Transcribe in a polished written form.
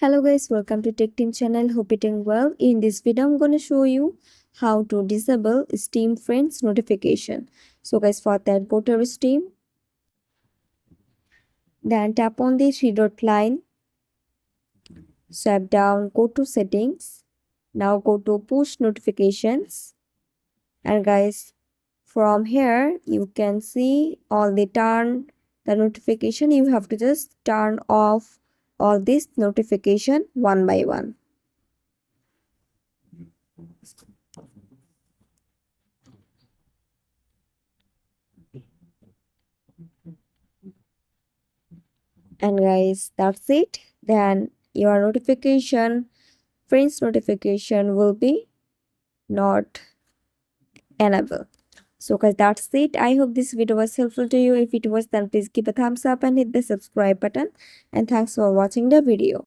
Hello guys, welcome to Tactim channel. Hope you're doing well. In this video, I'm going to show you how to disable Steam Friends notification. So guys, for that, go to Steam, then tap on the three dot line, swipe down, go to settings. Now go to push notifications, and guys, from here you can see all the notification. You have to just turn off all this notification one by one. And guys, that's it. Then your friends notification will be not enabled. So guys, that's it. I hope this video was helpful to you. If it was, then please give a thumbs up and hit the subscribe button, and thanks for watching the video.